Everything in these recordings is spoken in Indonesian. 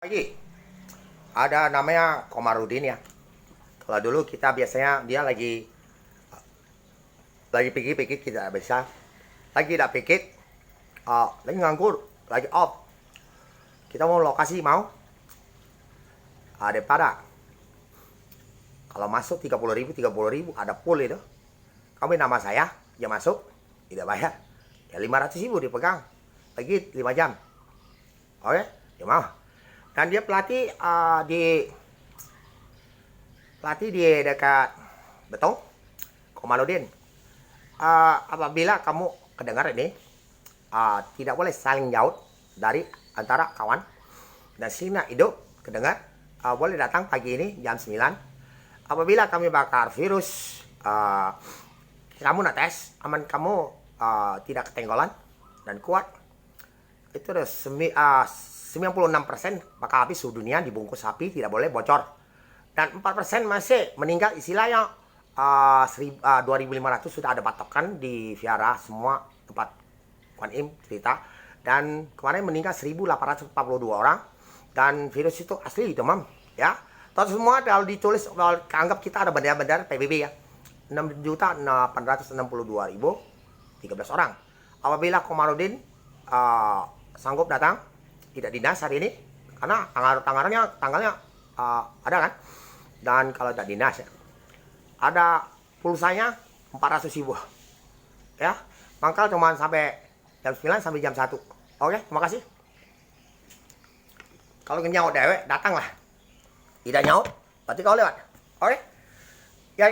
Lagi ada namanya Komarudin ya. Kalau dulu kita biasanya dia lagi pikir-pikir kita bisa, lagi tidak pikir, lagi nganggur, lagi off. Kita mau lokasi mau, daripada kalau masuk 30.000 ada pool itu. Kamu nama saya, dia masuk, tidak bayar. Ya 500.000 dipegang, lagi 5 jam. Oke, dia mau. Dan dia pelatih di dekat Betong, Komaludin. Apabila kamu kedengar ini, tidak boleh saling jauh dari antara kawan. Dan sinar hidup kedengar, boleh datang pagi ini jam 9. Apabila kami bakar virus, kamu nak tes, aman kamu tidak ketenggolan dan kuat. Itu udah 96% bakal habis seluruh dunia dibungkus sapi, tidak boleh bocor. Dan 4% masih meninggal, istilahnya 2.500 sudah ada patokan di Viara semua tempat Kuan Im cerita. Dan kemarin meninggal 1.842 orang. Dan virus itu asli demam ya. Terus semua kalau ditulis, kalau anggap kita ada bandar-bandar PBB ya, 6.862.013 orang. Apabila Komarudin sanggup datang, tidak dinas hari ini karena tanggalnya ada kan. Dan kalau tidak dinas ya, ada pulsanya 400.000 ya. Mangkal cuma sampai jam 9 sampai jam 1. Oke, terima kasih. Kalau nyaut dewek datanglah, tidak nyaut berarti kau lewat. Oke ya,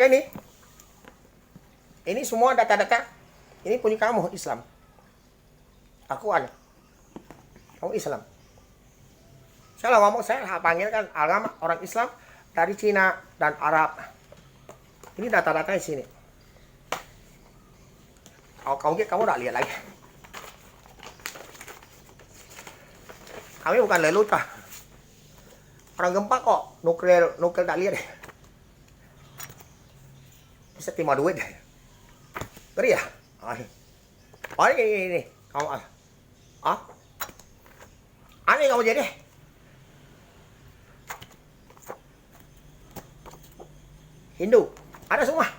ini semua data-data ini punya kamu Islam. Aku ada, kamu Islam. Saya ngomong, saya panggil kan agama orang Islam dari Cina dan Arab. Ini data-data di sini. Kamu udah lihat lagi. Kami bukan lelucon. Orang gempa kok nuklir tak lihat deh. Bisa terima duit deh. Ngeri ya? Oh ini. Kamu aneh kamu jadi. Hindu, ada semua.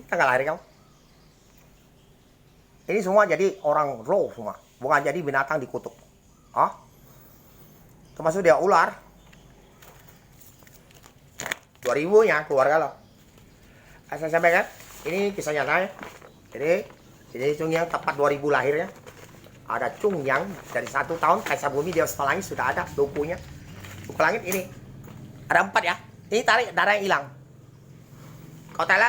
Tanggal lahir kamu. Ini semua jadi orang raw semua, bukan jadi binatang dikutuk. Termasuk dia ular. 2000-nya keluarga lo. Saya sampaikan, ini kisah nyata ya. Jadi Chung yang tepat 2000 lahirnya. Ada Chung yang dari 1 tahun Kaisar Bumi dia Langit sudah ada bukunya. Buku langit ini ada 4 ya. Ini tarik darah yang hilang. Kalau tai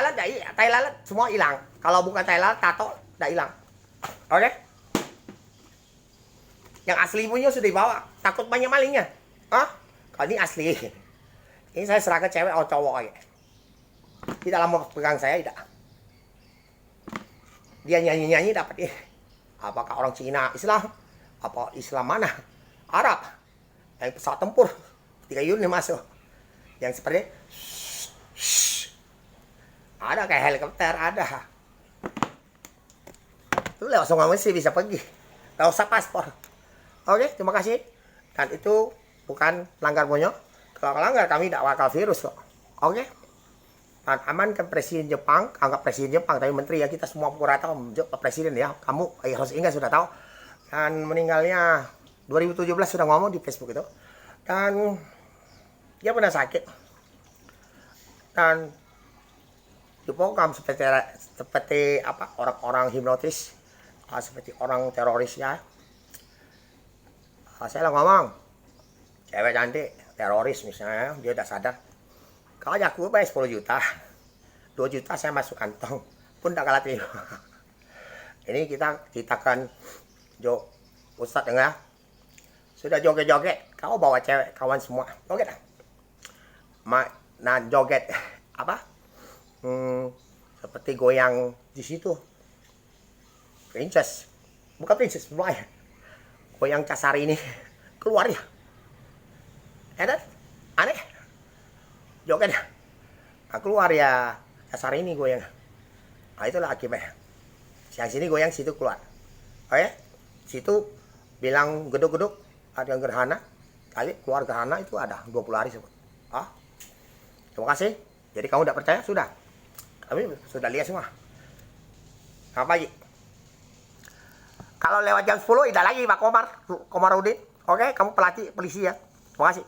lalat semua hilang. Kalau bukan tai lalat, tato tidak hilang. Oke? Yang asli punya sudah dibawa. Takut banyak malingnya. Kalau ini asli. Ini saya serah ke cewek atau cowok aja. Tidak lama pegang saya, tidak. Dia nyanyi-nyanyi dapat ini. Apakah orang Cina Islam? Apa Islam mana? Arab. Yang pesawat tempur 3 unit masuk. Yang seperti ada kayak helikopter, ada. Lu lewat Sungai Mesir bisa pergi. Gak usah paspor. Oke, terima kasih. Dan itu bukan langgar bonyo. Kalau langgar kami tidak bakal virus kok. Oke. Dan amankan Presiden Jepang, anggap Presiden Jepang, tapi menteri ya, kita semua pukul rata Presiden ya. Kamu harus ingat sudah tahu. Dan meninggalnya 2017 sudah ngomong di Facebook itu. Dan dia pernah sakit. Dan di program seperti apa, orang-orang hipnotis, seperti orang teroris ya. Saya ngomong, cewek cantik, teroris misalnya, dia udah sadar. Kalau aku bayar 10 juta, 2 juta saya masuk kantong, pun tak kalah terima. Ini kita ceritakan, Ustadz dengar, sudah joget-joget, kau bawa cewek, kawan semua, joget lah. Nah joget, apa? Seperti goyang di situ. Princess, bukan princess, mulai. Goyang casar ini, keluar ya. Enak, aneh. Joget ya. Nah, keluar ya kasar ini goyang. Nah itulah akibatnya. Yang sini goyang, situ keluar. Oke, situ bilang geduk-geduk, ada yang gerhana, kali keluar gerhana itu ada 20 hari sobat. Terima kasih. Jadi kamu tidak percaya, sudah. Kami sudah lihat semua. Selamat pagi. Kalau lewat jam 10 tidak lagi Pak Komarudin. Oke, kamu pelatih polisi ya. Terima kasih.